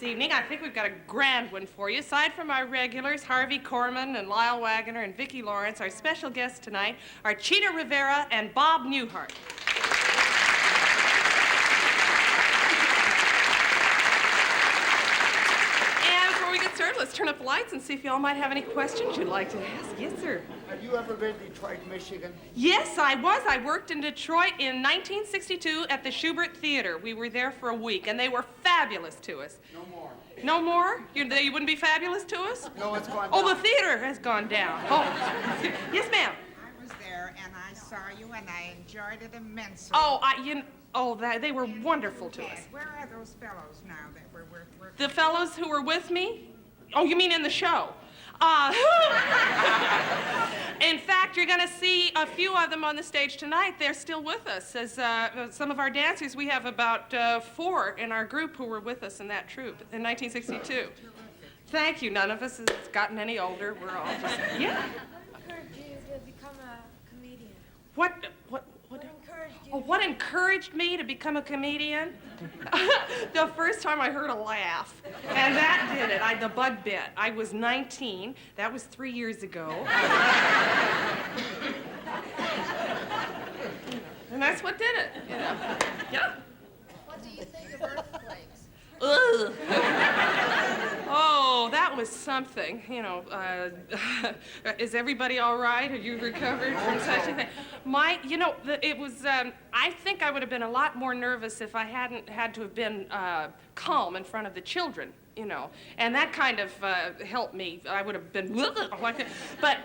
this evening. I think we've got a grand one for you. Aside from our regulars, Harvey Korman and Lyle Waggoner and Vicki Lawrence, our special guests tonight are Chita Rivera and Bob Newhart. Before we get started, let's turn up the lights and see if y'all might have any questions you'd like to ask. Yes, sir. Have you ever been to Detroit, Michigan? Yes, I was. I worked in Detroit in 1962 at the Schubert Theater. We were there for a week, and they were fabulous to us. No more. No more? You wouldn't be fabulous to us? No, it's gone down. Oh, the theater has gone down. Oh, yes, ma'am. I was there, and I saw you, and I enjoyed it immensely. Oh, they were wonderful to us. Where are those fellows now that were working? The fellows who were with me? Oh, you mean in the show? In fact, you're going to see a few of them on the stage tonight. They're still with us. As some of our dancers, we have about 4 in our group who were with us in that troupe in 1962. Thank you. None of us has gotten any older. We're all just, yeah. What encouraged you to become a comedian? What encouraged you? Oh, what encouraged me to become a comedian? The first time I heard a laugh, and that did it. The bug bit. I was 19. That was 3 years ago. And that's what did it, you know. Yeah. What do you think of earthquakes? Ugh. Oh, that was something, you know. Is everybody all right? Are you recovered from such a thing? It was, I think I would have been a lot more nervous if I hadn't had to have been calm in front of the children, you know. And that kind of helped me. I would have been like that. But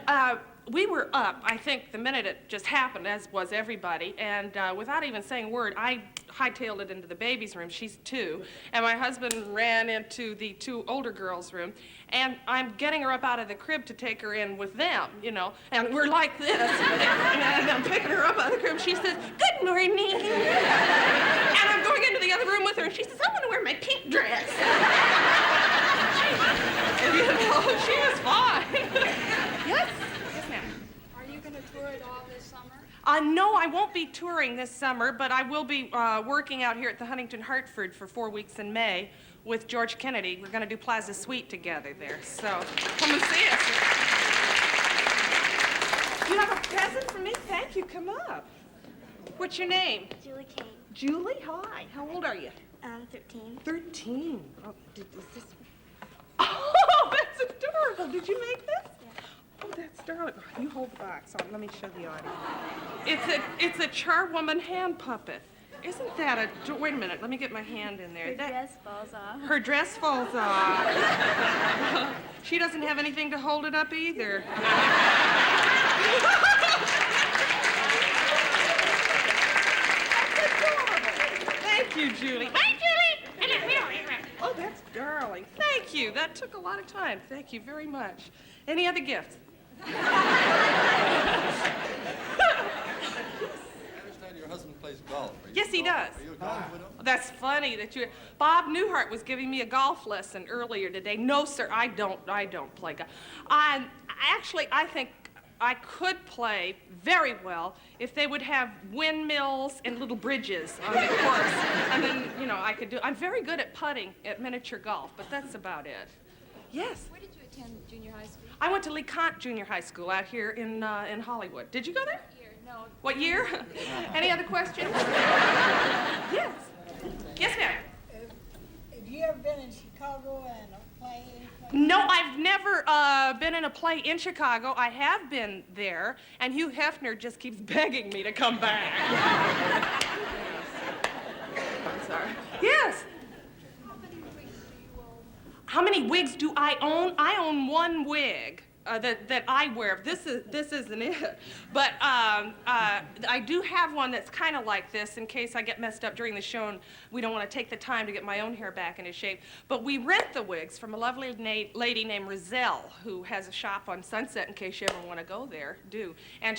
we were up, I think, the minute it just happened, as was everybody. And without even saying a word, I hightailed it into the baby's room. She's 2. And my husband ran into the 2 older girls' room. And I'm getting her up out of the crib to take her in with them, you know. And we're like this. And I'm picking her up out of the crib. She says, "Good morning." And I'm going into the other room with her. And she says, "I want to wear my pink dress." And, you know, she was fine. Yes? Yes, ma'am. Are you going to tour at all this summer? No, I won't be touring this summer, but I will be working out here at the Huntington Hartford for 4 weeks in May with George Kennedy. We're going to do Plaza Suite together there, so come and see us. You have a present for me? Thank you. Come up. What's your name? Julie Kane. Julie? Hi. How old are you? 13. 13. Oh, is this... Oh, that's adorable. Did you make this? Yeah. Oh, that's darling. You hold the box on. Let me show the audience. It's a charwoman hand puppet. Isn't that a... Wait a minute. Let me get my hand in there. Her dress falls off. Her dress falls off. She doesn't have anything to hold it up either. Thank you, Julie. Bye, Julie. Oh, that's darling. Thank you. That took a lot of time. Thank you very much. Any other gifts? Your husband plays golf. Yes, he does. Are you a golf widow? That's funny that you... Bob Newhart was giving me a golf lesson earlier today. No, sir, I don't play golf. I think I could play very well if they would have windmills and little bridges on the course. And then, you know, I could do... I'm very good at putting at miniature golf, but that's about it. Yes? Where did you attend junior high school? I went to LeConte Junior High School out here in Hollywood. Did you go there? No. What year? Any other questions? Yes. Yes, ma'am. Have you ever been in Chicago and a play? No, I've never been in a play in Chicago. I have been there, and Hugh Hefner just keeps begging me to come back. I'm sorry. Yes. How many wigs do I own? I own 1 wig. That I wear. This isn't it. But I do have one that's kind of like this in case I get messed up during the show and we don't want to take the time to get my own hair back into shape. But we rent the wigs from a lovely lady named Roselle who has a shop on Sunset in case you ever want to go there. Do. And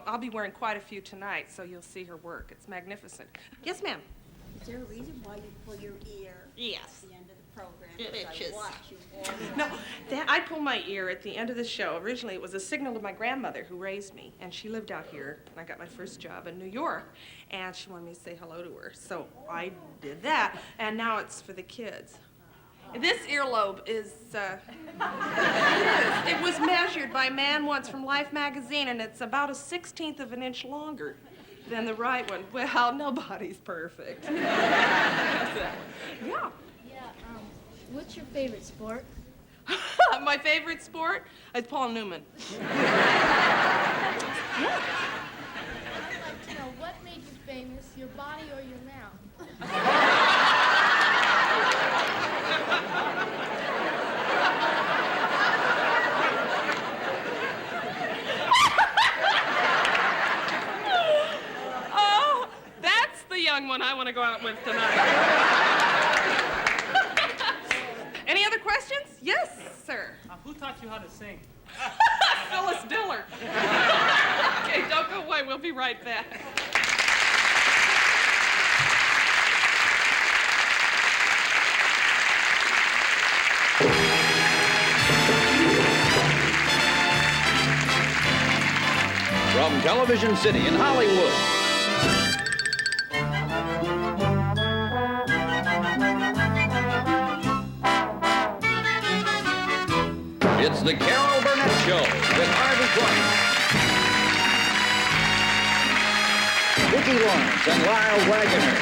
I'll be wearing quite a few tonight, so you'll see her work. It's magnificent. Yes, ma'am. Is there a reason why you pull your ear Yes. at the end of the program? It Because itches. I watch you all the No, time. I pull my ear at the end of the show. Originally, it was a signal to my grandmother who raised me, and she lived out here, and I got my first job in New York, and she wanted me to say hello to her. So I did that, and now it's for the kids. This earlobe is, it was measured by a man once from Life magazine, and it's about a 1/16 of an inch longer than the right one. Well, nobody's perfect. Yeah. Yeah, what's your favorite sport? My favorite sport is Paul Newman. I'd like to know what made you famous, your body or your mouth? Oh, that's the young one I want to go out with tonight. Any other questions? Yes, sir. Who taught you how to sing? Phyllis Diller. Okay, don't go away. We'll be right back. From Television City in Hollywood, it's the Carol Burnett Show with Harvey Korman, Vicki Lawrence, and Lyle Waggoner.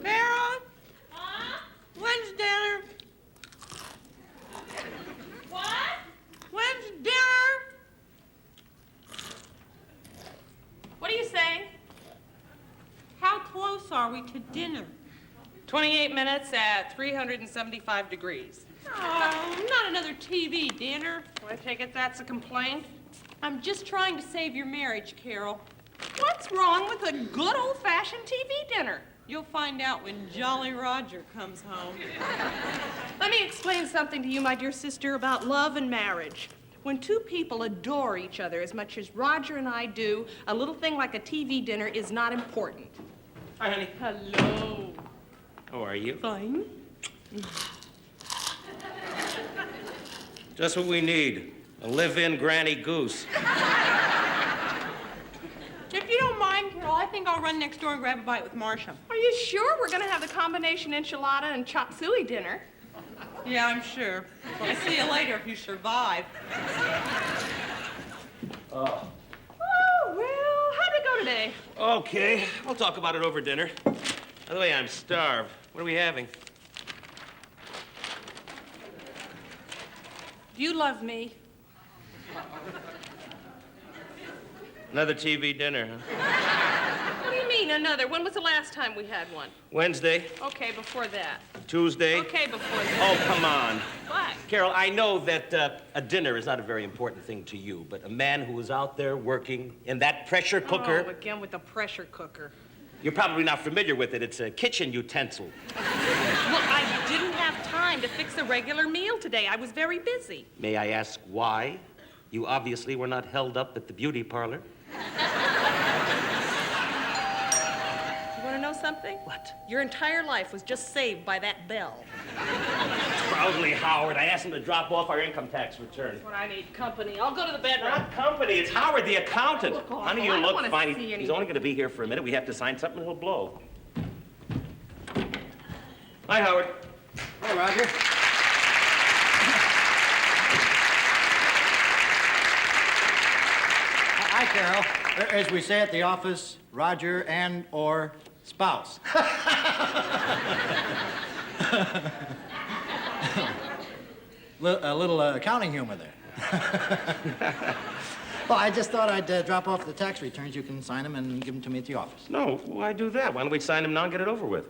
Carol? When's dinner? When's dinner? What are you saying? How close are we to dinner? 28 minutes at 375 degrees. Oh, not another TV dinner. I take it that's a complaint? I'm just trying to save your marriage, Carol. What's wrong with a good old-fashioned TV dinner? You'll find out when Jolly Roger comes home. Let me explain something to you, my dear sister, about love and marriage. When two people adore each other as much as Roger and I do, a little thing like a TV dinner is not important. Hi, honey. Hello. How are you? Fine. Just what we need. A live-in granny goose. If you don't mind, Carol, I think I'll run next door and grab a bite with Marcia. Are you sure we're going to have the combination enchilada and chop suey dinner? Yeah, I'm sure. I'll see you later if you survive. Oh, well, how'd it go today? Okay, we'll talk about it over dinner. By the way, I'm starved. What are we having? Do you love me? Another TV dinner, huh? What do you mean, another? When was the last time we had one? Wednesday, Okay, before that. Tuesday. Okay, before that. Oh, come on. What? Carol, I know that a dinner is not a very important thing to you, but a man who is out there working in that pressure cooker, Oh, again with the pressure cooker. you're probably not familiar with it. It's a kitchen utensil. Look, I didn't have time to fix a regular meal today. I was very busy. May I ask why? You obviously were not held up at the beauty parlor. You want to know something? What? Your entire life was just saved by that bell. Proudly, Howard. I asked him to drop off our income tax return. That's what I need, company. I'll go to the bedroom. Not company. It's Howard, the accountant. Look awful. Honey, you I don't look wanna fine. see He's anything. only going to be here for a minute. We have to sign something. He'll blow. Hi, Howard. Hey, Roger. Hi, Carol. As we say at the office, Roger and or spouse. A little accounting humor there. Well, I just thought I'd drop off the tax returns. You can sign them and give them to me at the office. No, why do that? Why don't we sign him now and get it over with?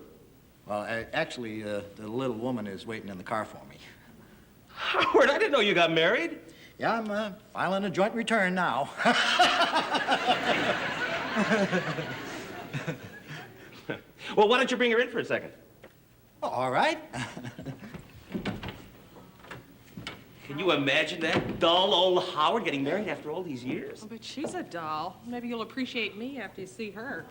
Well, actually, the little woman is waiting in the car for me. Howard, I didn't know you got married. Yeah, I'm filing a joint return now. Well, why don't you bring her in for a second? All right. Can you imagine that? Dull old Howard getting married after all these years? Oh, but she's a doll. Maybe you'll appreciate me after you see her.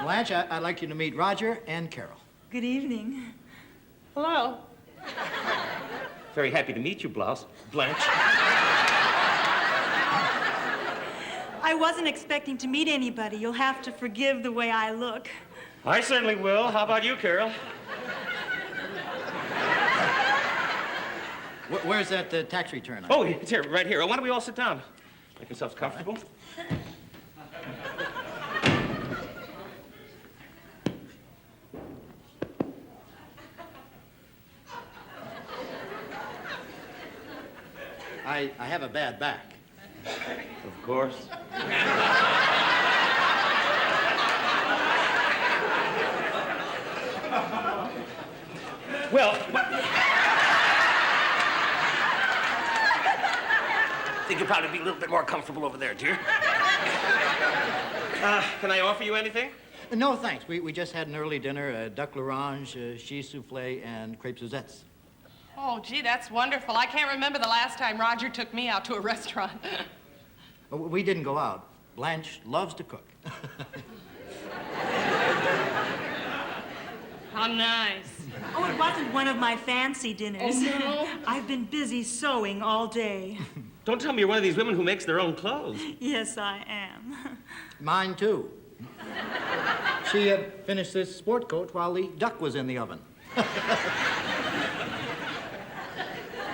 Blanche, I'd like you to meet Roger and Carol. Good evening. Hello. Very happy to meet you, Blanche. I wasn't expecting to meet anybody. You'll have to forgive the way I look. I certainly will. How about you, Carol? Where's that tax return? Oh, it's here, right here. Why don't we all sit down? Make yourselves comfortable. I have a bad back. Of course. Well, I think you'll probably be a little bit more comfortable over there, dear. Can I offer you anything? No, thanks. We just had an early dinner, duck l'orange, cheese souffle, and crepes Suzettes. Oh, gee, that's wonderful. I can't remember the last time Roger took me out to a restaurant. We didn't go out. Blanche loves to cook. How nice. Oh, it wasn't one of my fancy dinners. Oh, no? I've been busy sewing all day. Don't tell me you're one of these women who makes their own clothes. Yes, I am. Mine, too. She finished this sport coat while the duck was in the oven.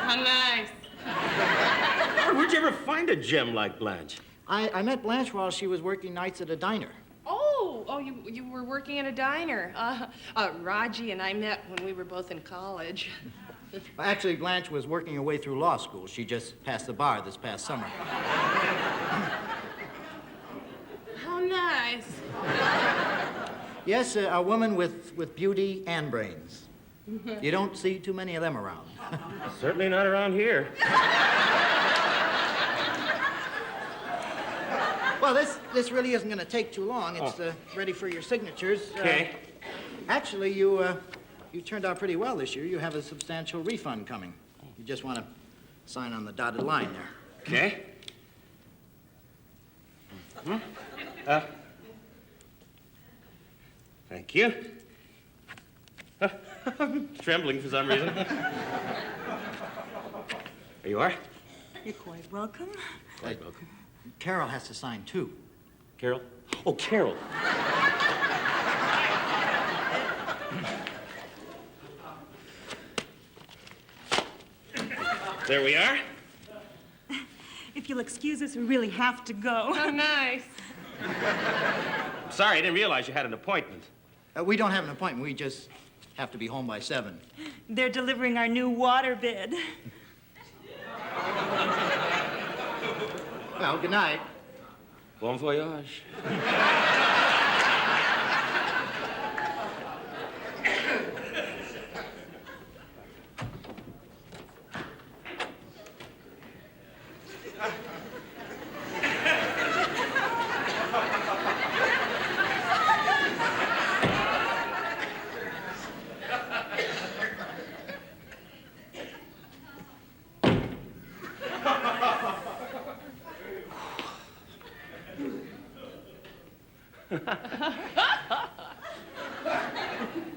How nice. Where'd you ever find a gem like Blanche? I met Blanche while she was working nights at a diner. Oh, you were working in a diner. Raji and I met when we were both in college. Actually, Blanche was working her way through law school. She just passed the bar this past summer. How nice. Yes, a woman with beauty and brains. You don't see too many of them around. Certainly not around here. Well, this really isn't going to take too long. It's ready for your signatures. Okay. Actually, you turned out pretty well this year. You have a substantial refund coming. You just want to sign on the dotted line there. Okay. Thank you. I'm trembling for some reason. There you are. You're quite welcome. Quite welcome. Carol has to sign, too. Carol? Oh, Carol. There we are. If you'll excuse us, we really have to go. How nice. Sorry, I didn't realize you had an appointment. We don't have an appointment. We just have to be home by 7. They're delivering our new water bid. Well, good night. Bon voyage.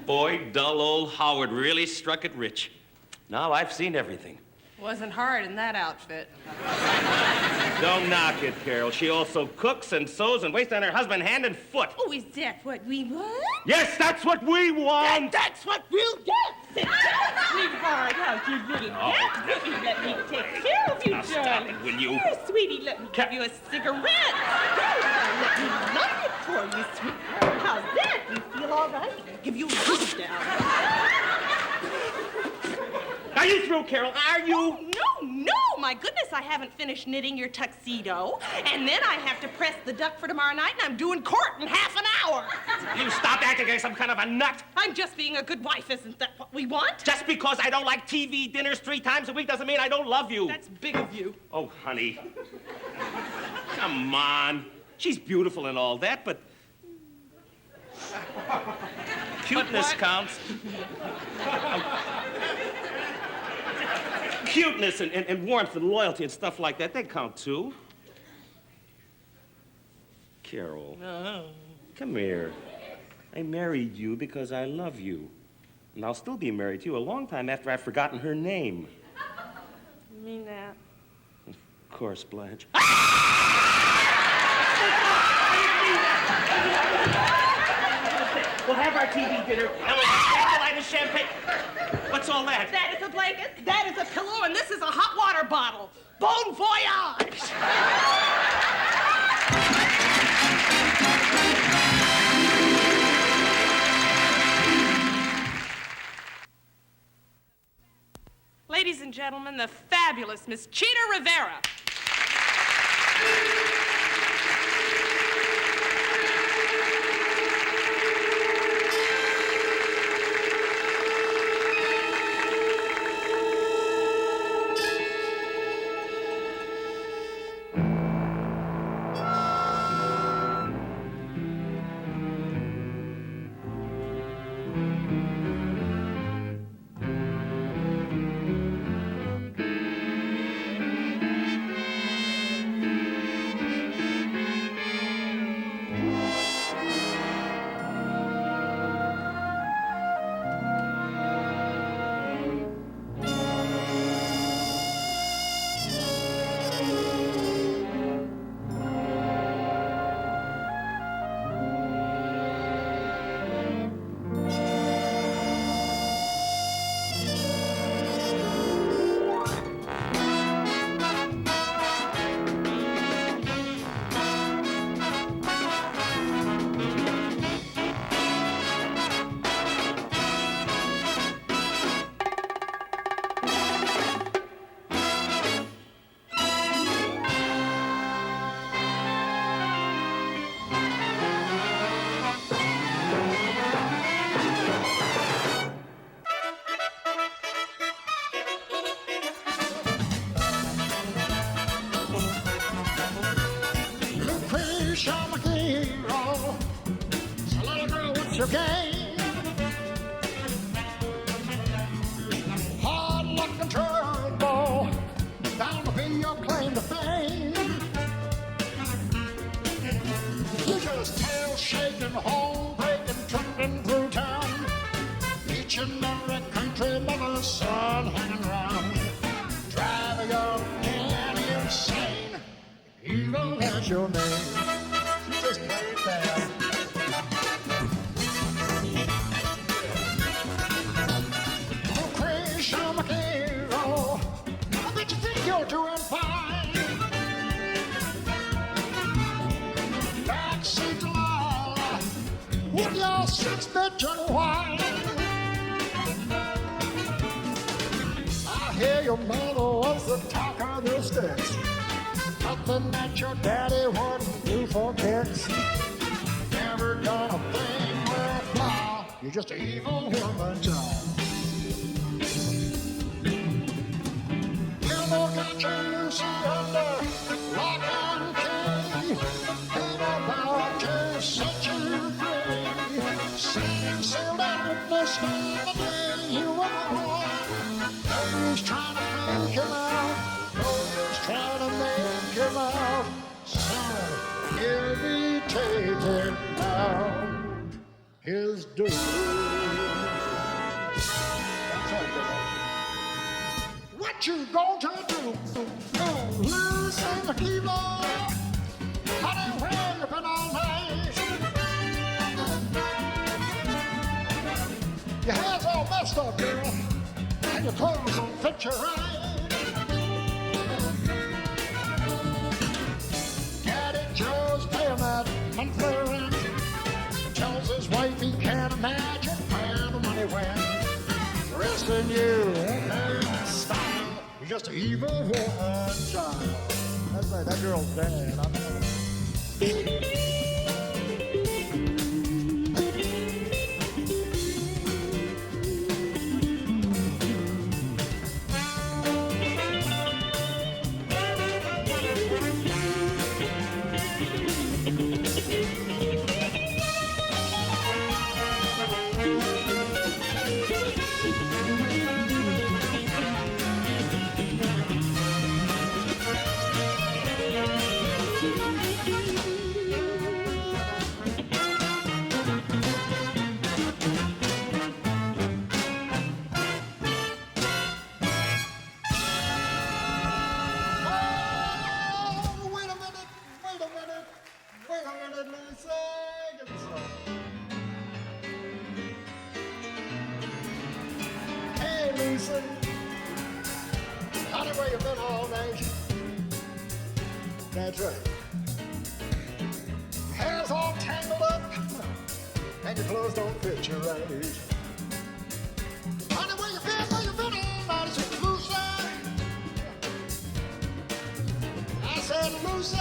Boy, dull old Howard really struck it rich. Now I've seen everything. Wasn't hard in that outfit. Don't knock it, Carol. She also cooks and sews and waits on her husband hand and foot. Oh, is that what we want? Yes, that's what we want! That's what we'll get. Sit down, sweetheart. How's your little cat? Baby, let me take care of you, Now stop darling. it, will you? Here, sweetie, let me give you a cigarette. Here, let me light it for you, sweetheart. How's that? You feel all right? I'll give you a rub down. Are you through, Carol? Are you? No, my goodness, I haven't finished knitting your tuxedo. And then I have to press the duck for tomorrow night, and I'm doing court in half an hour. You stop acting like some kind of a nut. I'm just being a good wife, isn't that what we want? Just because I don't like TV dinners 3 times a week doesn't mean I don't love you. That's big of you. Oh, honey. Come on. She's beautiful and all that, but cuteness counts. cuteness and warmth and loyalty and stuff like that, they count too. Carol, come here. I married you because I love you. And I'll still be married to you a long time after I've forgotten her name. You mean that? Of course, Blanche. We'll have our TV dinner, and we'll have candlelight and champagne. What's all that? That is a blanket, that is a pillow, and this is a hot water bottle. Bon voyage! Ladies and gentlemen, the fabulous Miss Chita Rivera. your game. Hard luck and trouble, bound to be your claim to fame. You just tail shaking, home breaking, trundling through town. Each and every country lover's son hanging around. Driving your man insane, even has your name. Just play it down. I bet you think you're doing fine. Backseat Lyle with your 6-bit and wine. I hear your mother was the talk of the sticks. Nothing that your daddy wouldn't do for kicks. Never done a thing worthwhile. You're just an evil woman, child. Got you loose under lock and key. Ain't about to set you free. Sailing sailed out with the sky the day you were born. No use trying to make him out. No use trying to make him out. So he'll be taken out his doom. That's all good. What you going to do? Lose in the keyboard? Honey, where you been all night? Your hair's all messed up, girl, and your clothes don't fit you right. Daddy Joe's paying that monthly rent. Tells his wife he can't imagine where the money went. The rest of you ain't no style. You're just an evil woman, child. That's right, that girl's dead. I know. Lucy. Honey, where you been all night? That's right. Your hair's all tangled up, and your clothes don't fit you right. Honey, where you been all night? Said Lucy. I said Lucy.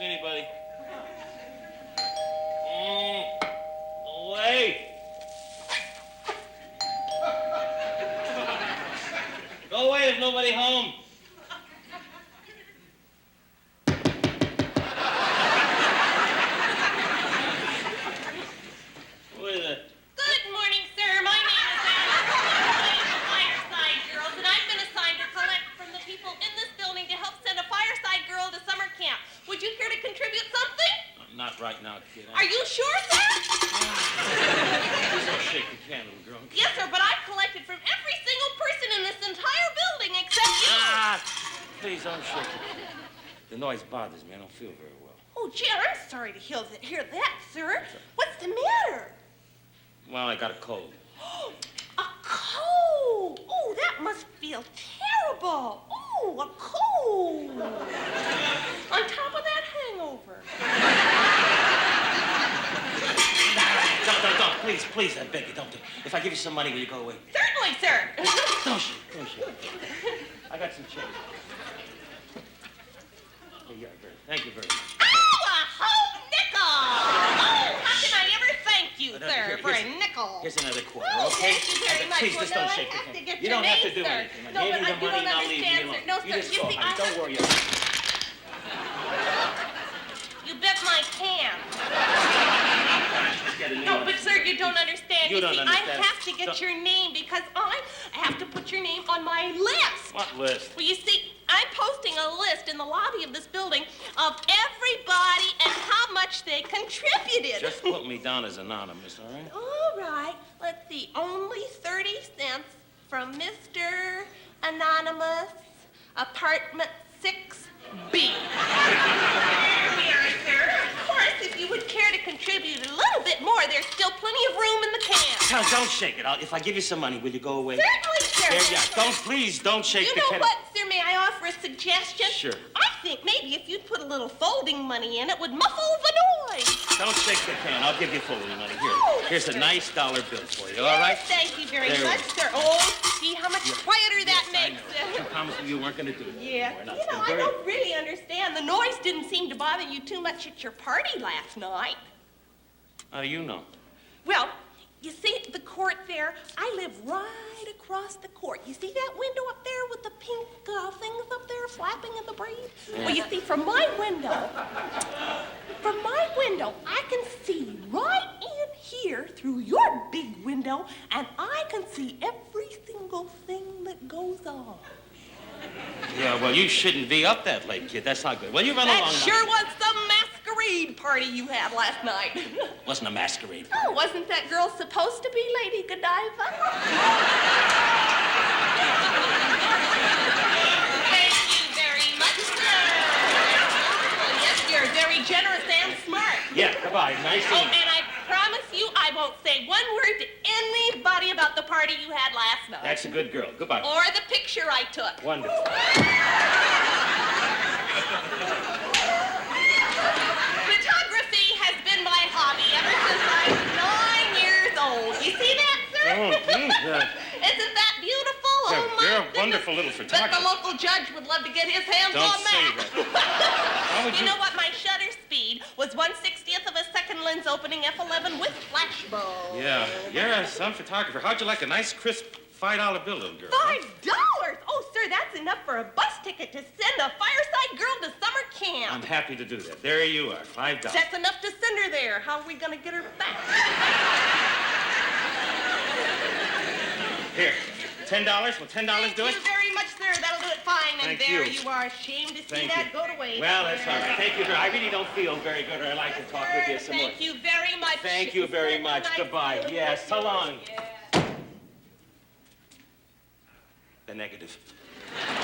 Anybody? Away! Go away, there's nobody home. What is that? Good morning, sir. My name is Anna. I'm the Fireside Girls, and I've been assigned to collect from the people in this building to help send a Fireside Girl to summer camp. Would you care to contribute something? Not right now, kid. Are you sure, sir? Please don't shake the candle, girl. Yes, sir, but I've collected from every single person in this entire building except you. Please don't shake it. The noise bothers me. I don't feel very well. Oh, gee, I'm sorry to hear that, sir. What's the matter? Well, I got a cold. A cold! Oh, that must feel terrible. Oh, a cold. On top of that hangover. Don't, please, I beg you, don't do it. If I give you some money, will you go away? Certainly, sir. Don't shake. I got some change. Here you are, Bert. Thank you very much. Oh, a whole nickel! Oh, how can I ever thank you, sir, for a nickel? Here's another quarter, Oh, okay? thank you very much. Please, just Well, don't now shake I the have to thing. get You your don't have name, to do sir. anything. I No, gave but you the you money, don't now leave me understand, alone. sir. No, You sir, just you go, see, honey. Don't worry. You bet my can. Just get a new No, one. but sir, you don't understand. You don't see, understand. I have to get your name because I have to put your name on my list. What list? Well, you see, I'm posting a list in the lobby of this building of everybody and how much they contributed. Just put me down as anonymous, all right? All right. Let's see. Only 30 cents from Mr. Anonymous, apartment 6B. Here we are, sir. Of course, if you would care to contribute a little bit more, there's still plenty of room in the can. Now, don't shake it. If I give you some money, will you go away? Certainly, sir. There you are. Please don't shake You the know can. what, sir? May I offer a suggestion? Sure. I think maybe if you'd put a little folding money in, it would muffle the noise. Don't shake the can. I'll give you folding money. Here. Oh, Here's a sir. nice dollar bill for you, Yes, all right? thank you very There much, we sir. Oh, see how much quieter that I makes know. it. You promised me you weren't going to do it. Yeah, anymore, and you it's know, been I very- don't really understand. The noise didn't seem to bother you too much at your party last night. How do you know? Well, you see the court there? I live right across the court. You see that window up there with the pink things up there flapping in the breeze? Yeah. Well, you see, from my window, I can see right in here through your big window, and I can see every single thing that goes on. Yeah, well, you shouldn't be up that late, kid. That's not good. Well, you run That along sure now. was some masquerade masquerade party you had last night. Wasn't a masquerade. Oh, wasn't that girl supposed to be Lady Godiva? Thank you very much, sir. Yes, you're very generous and smart. Yeah, goodbye. Nice Oh, seeing you. and I promise you I won't say one word to anybody about the party you had last night. That's a good girl. Goodbye. Or the picture I took. Wonderful. Photography has been my hobby ever since I was 9 years old. You see that, sir? Isn't that beautiful? Oh, my You're a goodness. wonderful little Bet photographer. the local judge would love to get his hands Don't on say that. that. You know what? My shutter speed was 1/60th of a second lens opening f11 with flashbulb. Yeah, you're some photographer. How'd you like a nice, crisp $5 bill, little girl? $5? Oh, sir, that's enough for a bus ticket to send a fireside girl to summer camp. I'm happy to do that. There you are, $5. That's enough to send her there. How are we going to get her back? Here, $10. Will $10 do it? Thank you very much, sir. That'll do it fine. And Thank there you. you are. Ashamed to see Thank that you. go to waste. Well, that's all right. Thank you, girl. I really don't feel very good, or I'd like to talk with you some more. Thank you very much. Thank you very much. Nice Goodbye. feeling. Yes, so long. Yeah. The negative. $50.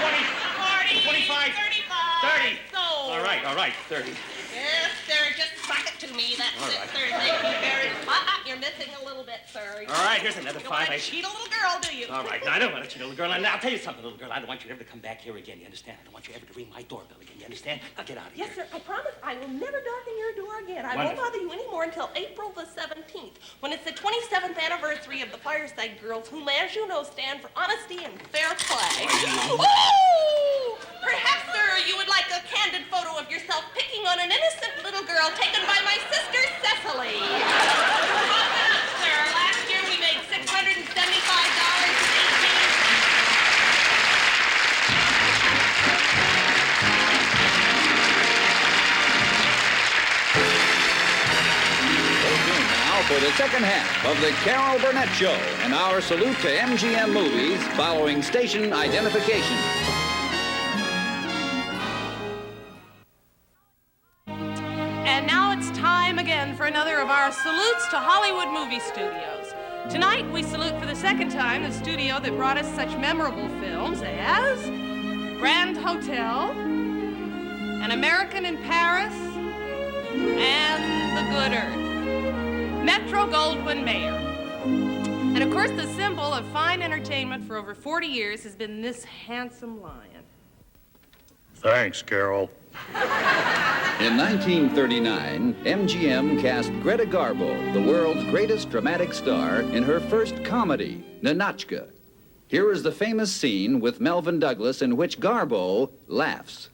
20. 40. 25. 35. 30. Sold. All right, 30. Yes, sir. Just suck it to me. That's All it, right. sir. Thank you very much. You're missing a little bit, sir. All right, here's another You don't want $5. to cheat a little girl, do you? All right, now I don't want to cheat, little girl. And I'll tell you something, little girl. I don't want you ever to come back here again. You understand? I don't want you ever to ring my doorbell again. You understand? Now get out of Yes, here. sir. I promise I will never darken your door again. I Wonderful. won't bother you anymore until April the 17th, when it's the 27th anniversary of the Fireside Girls, whom, as you know, stand for honesty and fair play. Oh! Perhaps, sir, you would like a candid photo of yourself picking on an innocent little girl taken by my sister, Cecily. Sir, last year we made Now for the second half of the Carol Burnett Show and our salute to MGM Movies following station identification. And now it's time again for another of our salutes to Hollywood movie studios. Tonight we salute for the second time the studio that brought us such memorable films as Grand Hotel, An American in Paris, and The Good Earth. Metro-Goldwyn-Mayer. And of course the symbol of fine entertainment for over 40 years has been this handsome lion. Thanks, Carol. In 1939, MGM cast Greta Garbo, the world's greatest dramatic star, in her first comedy, Ninotchka. Here is the famous scene with Melvyn Douglas in which Garbo laughs.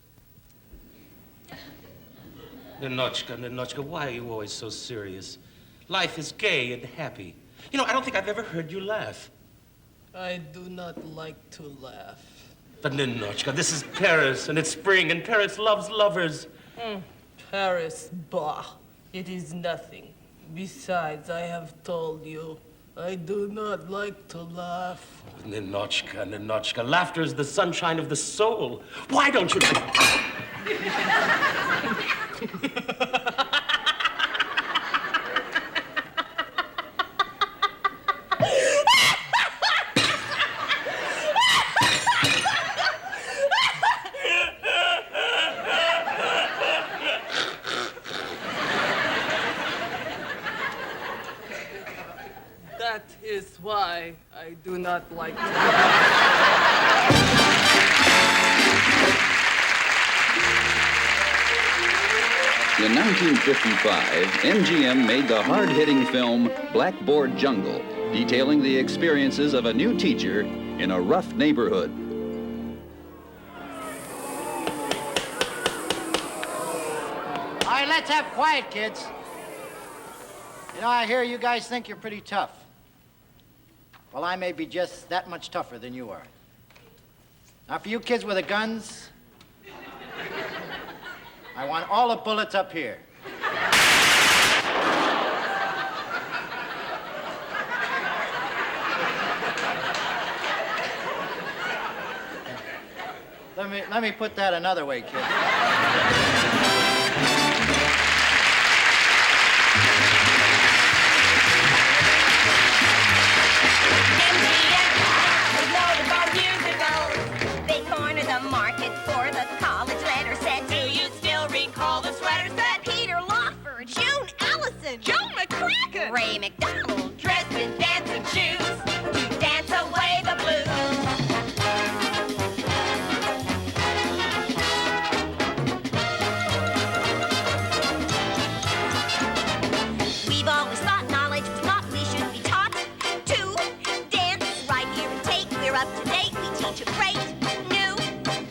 Ninotchka, why are you always so serious? Life is gay and happy. You know, I don't think I've ever heard you laugh. I do not like to laugh. But Ninotchka, this is Paris, and it's spring, and Paris loves lovers. Paris, bah. It is nothing. Besides, I have told you, I do not like to laugh. Ninotchka, laughter is the sunshine of the soul. Why don't you... That is why I do not like to laugh. In 1955, MGM made the hard-hitting film Blackboard Jungle, detailing the experiences of a new teacher in a rough neighborhood. All right, let's have quiet, kids. You know, I hear you guys think you're pretty tough. Well, I may be just that much tougher than you are. Now, for you kids with the guns, I want all the bullets up here. Let me put that another way, kid. They corner the market for the college letter set. Do you still recall the sweater set? Peter Lawford, June Allison, Joan McCracken, Ray McDonald, dressed in dancing shoes to dance away the blues. We've always thought knowledge was what we should be taught to dance right here and take. We're up to date. We teach a great new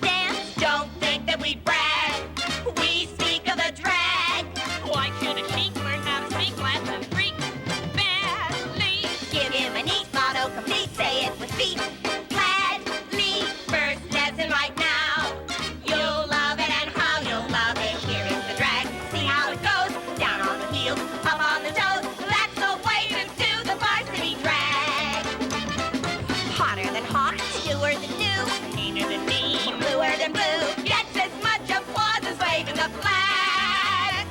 dance. Don't think that we brag. We speak of the drag. Why should a sheik learn how to speak Latin and Greek badly? Give him a neat motto complete. Say it with feet. Gladly. First lesson right now. You'll love it and how you'll love it. Here is the drag. See how it goes. Down on the heels, up on the toes. That's the way to do the varsity drag. Hotter than hot, newer than new, meaner than mean, bluer than blue. Gets as much applause as waving the flag.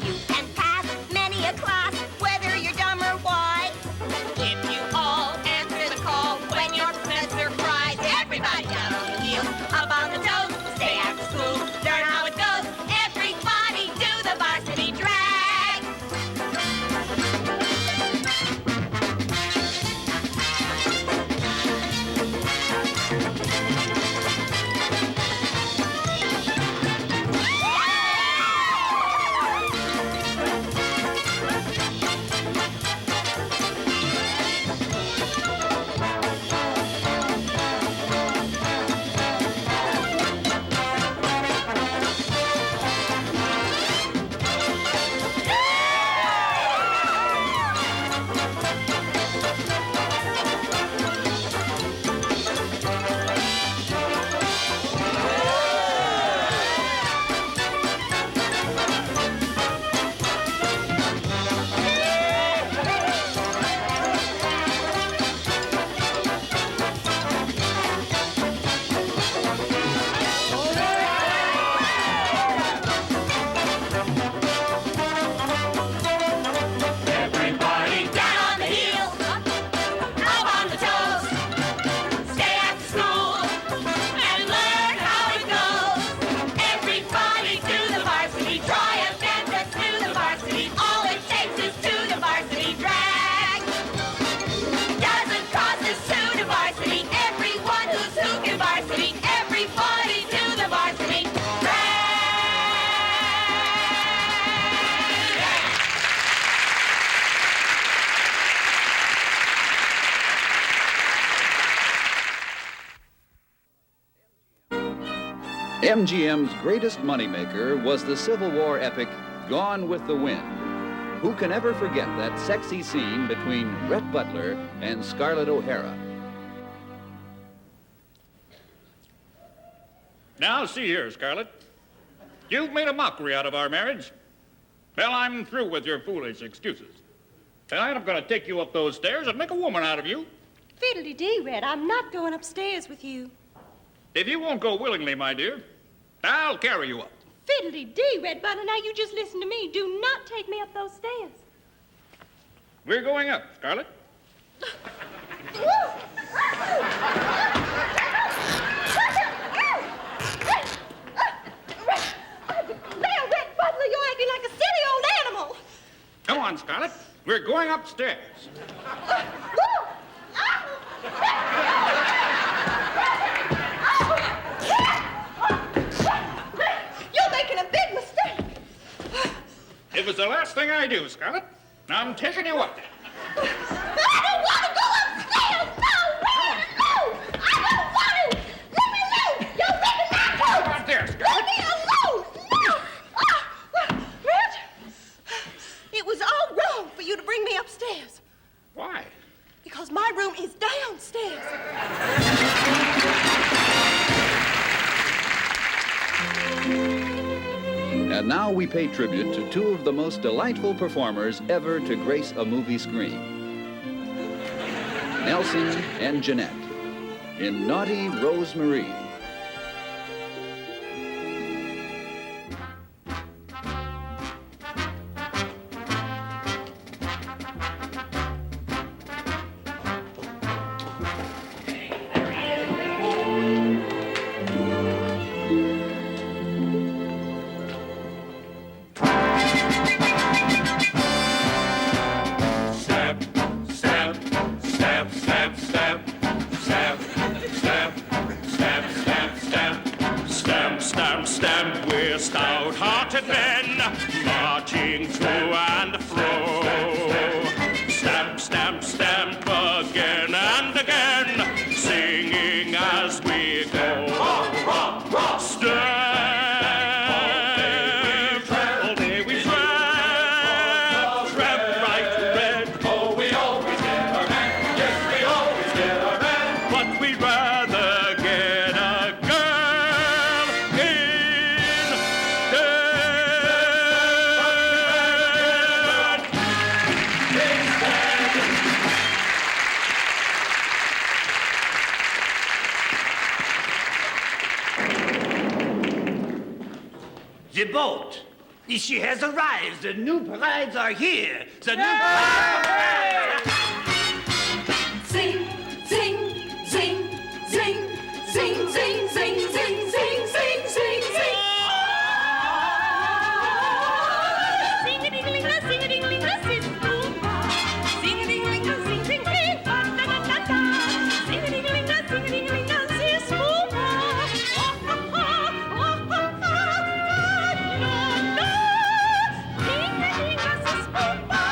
You can pass many a class, whether you're dumb or wise. If you all answer the call when your professor cries, everybody down on the heels, up on the toes. Stay after school, learn how it goes. Everybody do the varsity drag. Everybody down on the heels, up on the toes. Stay after school and learn how it goes. Everybody do the varsity. Try a dance to the varsity. All it takes is to the varsity drag. Doesn't cost us to the varsity. Everyone who's hooking varsity. Everybody do the varsity drag. MGM's greatest moneymaker was the Civil War epic Gone with the Wind. Who can ever forget that sexy scene between Rhett Butler and Scarlett O'Hara? Now, see here, Scarlett. You've made a mockery out of our marriage. Well, I'm through with your foolish excuses. Tonight, I'm going to take you up those stairs and make a woman out of you. Fiddly-dee, Red, I'm not going upstairs with you. If you won't go willingly, my dear, I'll carry you up. Fiddly-dee, Red Butler, now you just listen to me. Do not take me up those stairs. We're going up, Scarlett. There, Red Butler, you're acting like a silly old animal. Come on, Scarlett. We're going upstairs. You're making a big mistake. It was the last thing I do, Scarlett. I'm taking you up. I don't want to go upstairs. No, Red, no. I don't want to. Let me alone. You're making my coat. Come on there, Let Scarlett. me alone. No. Red, it was all wrong for you to bring me upstairs. Why? Because my room is downstairs. And now we pay tribute to two of the most delightful performers ever to grace a movie screen. Nelson and Jeanette in Naughty Rosemarie. Stamp, stamp, stamp, stamp, stamp. Stamp, stamp, stamp, we're stout-hearted men, marching to and fro. Stamp, stamp, stamp, again and again, singing as we go. Stamp, all day we tramp, tramp bright red. Oh, we always get our man. Yes, we always get our man. But we'd rather get a girl The boat. She has arrived. The new brides are here. The new brides. Sing, sing, sing, sing, sing, sing, sing, sing, sing, sing, sing, sing. Sing-a-ding-a-ling-a, sing-a-ding-a-ling-a, sis-boom-ba. Sing-a-ding-a-ling-a, sing-sing-hey, ba-da-da-da-da. Sing-a-ding-a-ling-a, sing-a-ding-a-ling-a, sis-boom-ba. Oh-ha-ha, oh-ha-ha, la-la. Sing-a-ding-a, sis-boom-ba,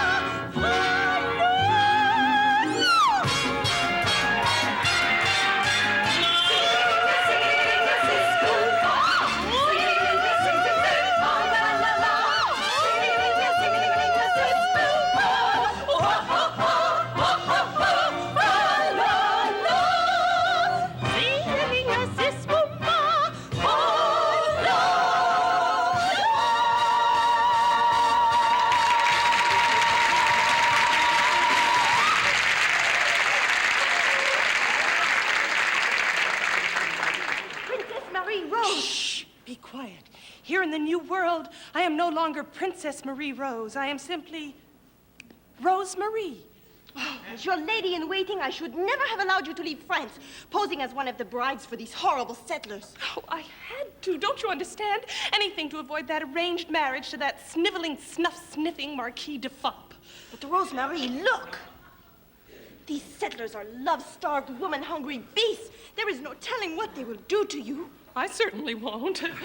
Be quiet. Here in the new world, I am no longer Princess Marie Rose. I am simply Rose Marie. Oh, as your lady-in-waiting, I should never have allowed you to leave France, posing as one of the brides for these horrible settlers. Oh, I had to. Don't you understand? Anything to avoid that arranged marriage to that sniveling, snuff-sniffing Marquis de Fop. But Rosemary, look! These settlers are love-starved, woman-hungry beasts. There is no telling what they will do to you. I certainly won't. Monsieur!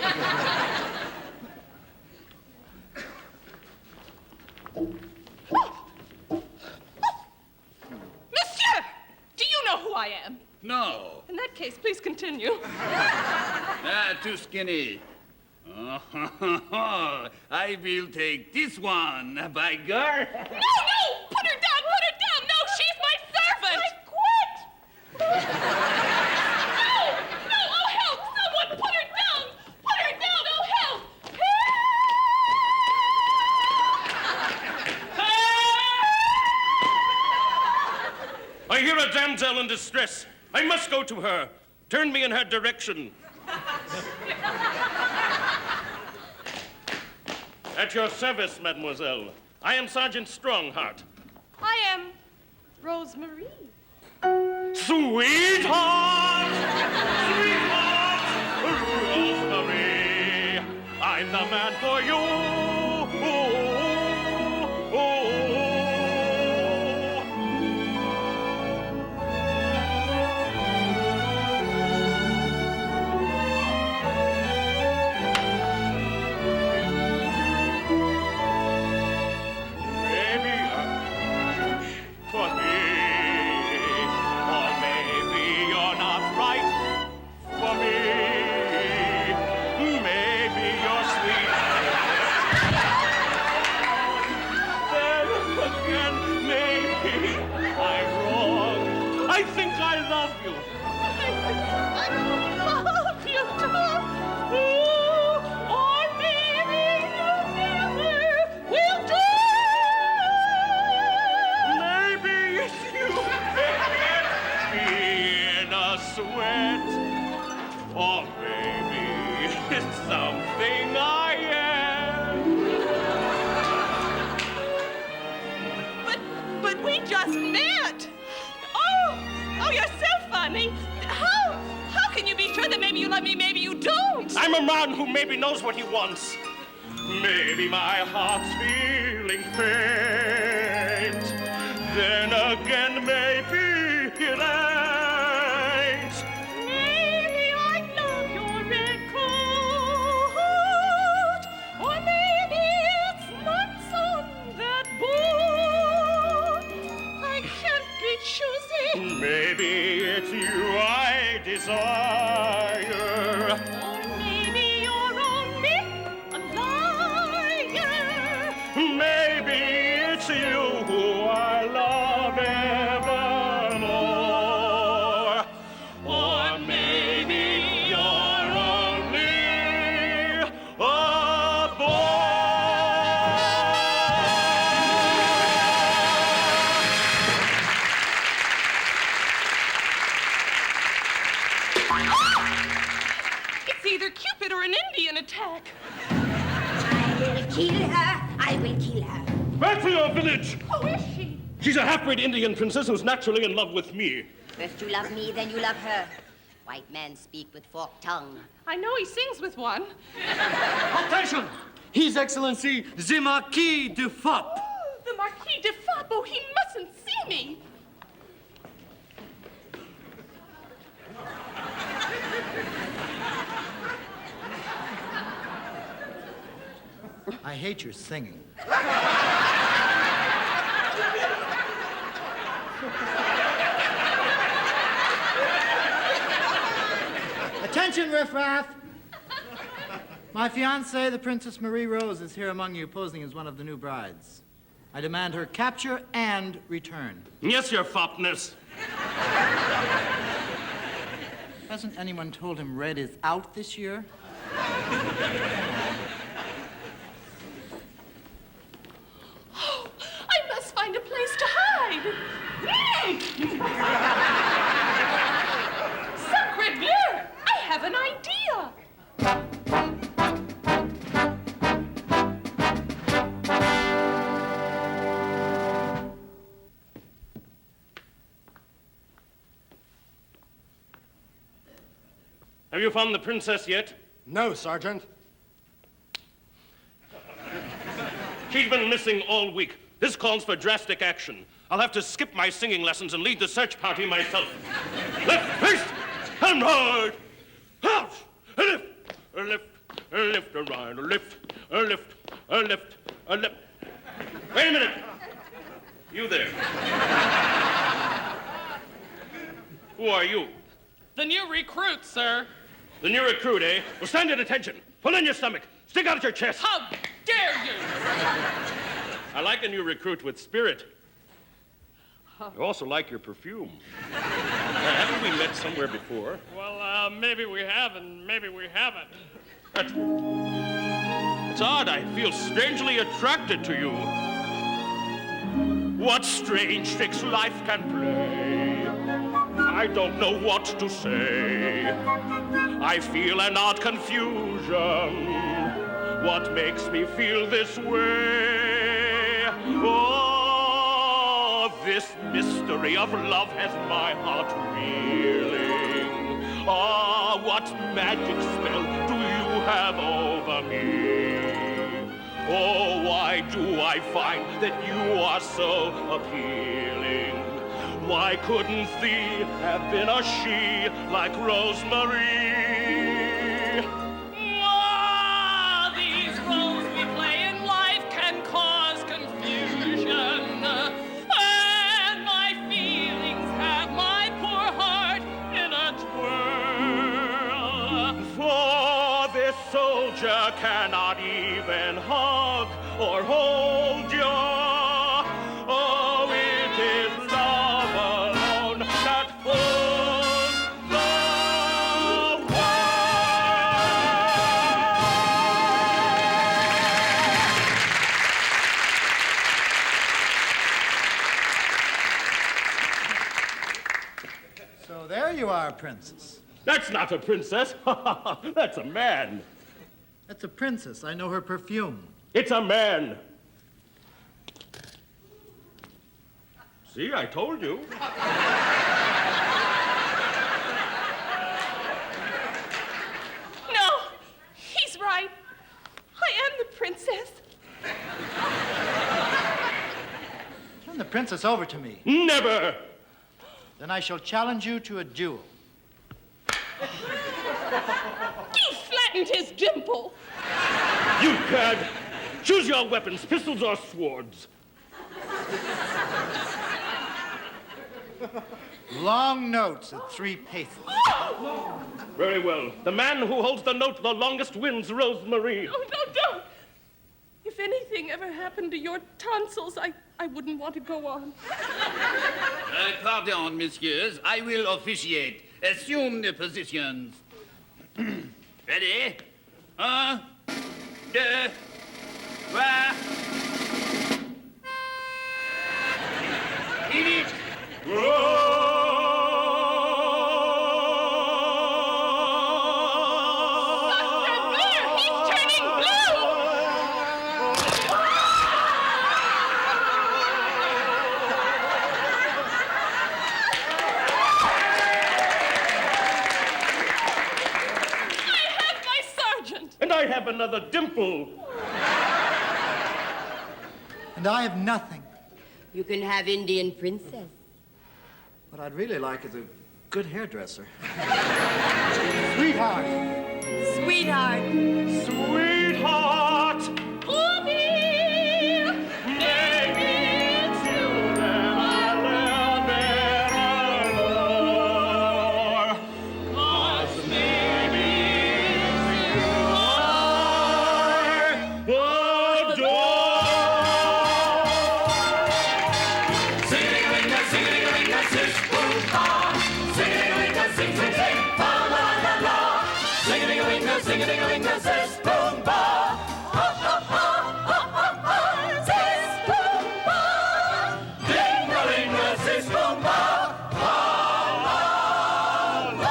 Do you know who I am? No. In that case, please continue. Too skinny. I will take this one, by God. No! Put her down! Put her down! No, she's my servant! I quit! No! Oh, help! Someone put her down! Put her down! Oh, help! I hear a damsel in distress. I must go to her. Turn me in her direction. At your service, mademoiselle. I am Sergeant Strongheart. I am Rosemary. Sweetheart! Sweetheart! Rosemary! I'm the man for you! I think I love you. I love you too. Or maybe you never will do. Maybe if you get me in a sweat, or maybe it's something I am. But we just met. Oh, you're so funny. How can you be sure that maybe you love me, maybe you don't? I'm a man who maybe knows what he wants. Maybe my heart's feeling faint. Then again, maybe it ain't. desire. Or maybe you're only a liar. Maybe it's you who I love evermore. Or maybe you're only a boy. It's either Cupid or an Indian attack. I will kill her. I will kill her. Back to your village! Who is she? She's a half-breed Indian princess who's naturally in love with me. First you love me, then you love her. White men speak with forked tongue. I know he sings with one. Attention! His Excellency, the Marquis de Fop. The Marquis de Fop. Oh, he mustn't see me. I hate your singing. Attention, riffraff! My fiancée, the Princess Marie Rose, is here among you, posing as one of the new brides. I demand her capture and return. Yes, your fopness. Hasn't anyone told him red is out this year? Oh, I must find a place to hide. Sacre bleu! I have an idea. Have you found the princess yet? No, Sergeant. She's been missing all week. This calls for drastic action. I'll have to skip my singing lessons and lead the search party myself. Left, first, and right. Out, a lift, a lift, a lift, a right, a lift, a lift, a lift, a lift. Wait a minute. You there. Who are you? The new recruit, sir. The new recruit, eh? Well, stand at attention. Pull in your stomach. Stick out your chest. How dare you? I like a new recruit with spirit. I also like your perfume. Haven't we met somewhere before? Well, maybe we have and maybe we haven't. It's odd. I feel strangely attracted to you. What strange tricks life can play. I don't know what to say. I feel an odd confusion. What makes me feel this way? Oh, this mystery of love has my heart reeling. Ah, what magic spell do you have over me? Oh, why do I find that you are so appealing? Why couldn't thee have been a she like Rosemary? Ah, these roles we play in life can cause confusion. And my feelings have my poor heart in a twirl. For this soldier cannot even hug or hold you. Oh, it is love alone that fools the So there you are, princess. That's not a princess. That's a man. That's a princess. I know her perfume. It's a man. See, I told you. No, he's right. I am the princess. Turn the princess over to me. Never. Then I shall challenge you to a duel. You flattened his dimple. You cad. Choose your weapons, pistols or swords. Long notes at 3 pesos. Very well. The man who holds the note the longest wins, Rosemary. Oh, no, don't. If anything ever happened to your tonsils, I wouldn't want to go on. Pardon, messieurs. I will officiate. Assume the positions. Ready? 1, 2, 3. Finish. I have another dimple. And I have nothing. You can have Indian princess. What I'd really like is a good hairdresser. Sweetheart. Sweetheart. Sweetheart. Maybe it's you that I'll ever adore. 'Cause maybe it's you I adore. Sing-a-ling-a, sing-a-ling-a, sis, boom, ba. Sing-a-ling-a, sing, sing, sing, fa, la, la, la. Sing-a-ling-a, sing-a-ling-a, sis, boom, ba. Ha, ha, ha, ha, ha, ha. Sis, boom, ba. Ding-a-ling-a, sis, boom, ba. La, la, la.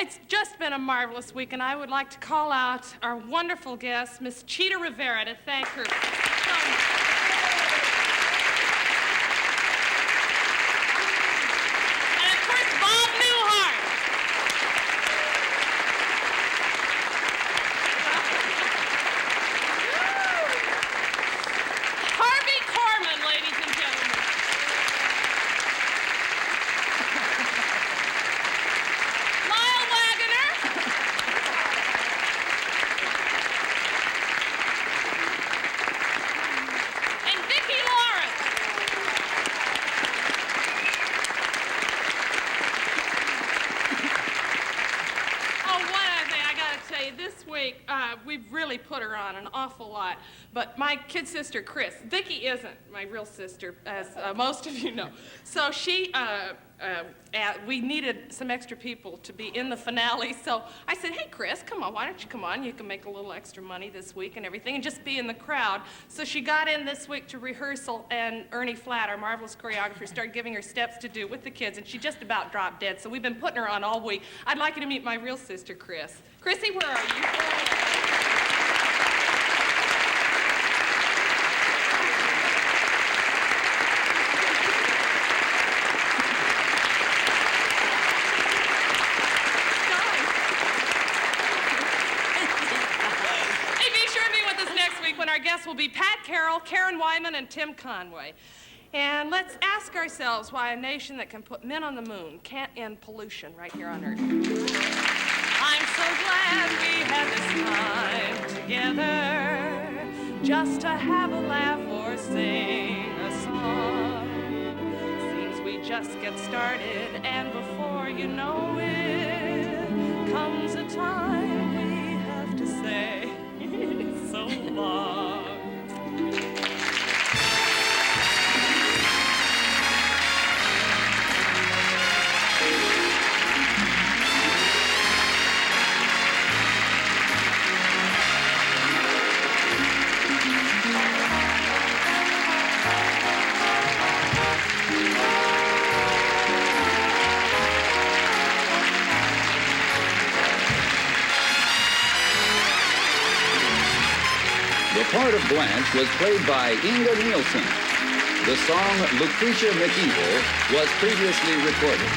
It's just been a marvelous week, and I would like to call out our wonderful guest, Miss Chita Rivera, to thank her so much. And of course, Bob Newhart. Harvey Korman, ladies and gentlemen. Lyle Waggoner. And Vicki Lawrence. Oh, one other thing I gotta tell you, this week, we've really put her on an awful lot. But my kid sister, Chris, Vicki isn't my real sister, as most of you know. So she, we needed some extra people to be in the finale. So I said, hey, Chris, come on, why don't you come on? You can make a little extra money this week and everything and just be in the crowd. So she got in this week to rehearsal, and Ernie Flatt, our marvelous choreographer, started giving her steps to do with the kids, and she just about dropped dead. So we've been putting her on all week. I'd like you to meet my real sister, Chris. Chrissy, where are you? When our guests will be Pat Carroll, Karen Wyman, and Tim Conway. And let's ask ourselves why a nation that can put men on the moon can't end pollution right here on Earth. I'm so glad we had this time together just to have a laugh or sing a song. Seems we just get started, and before you know it, comes a time we have to say so long. The part of Blanche was played by Inga Nielsen. The song Lucretia McEvil was previously recorded.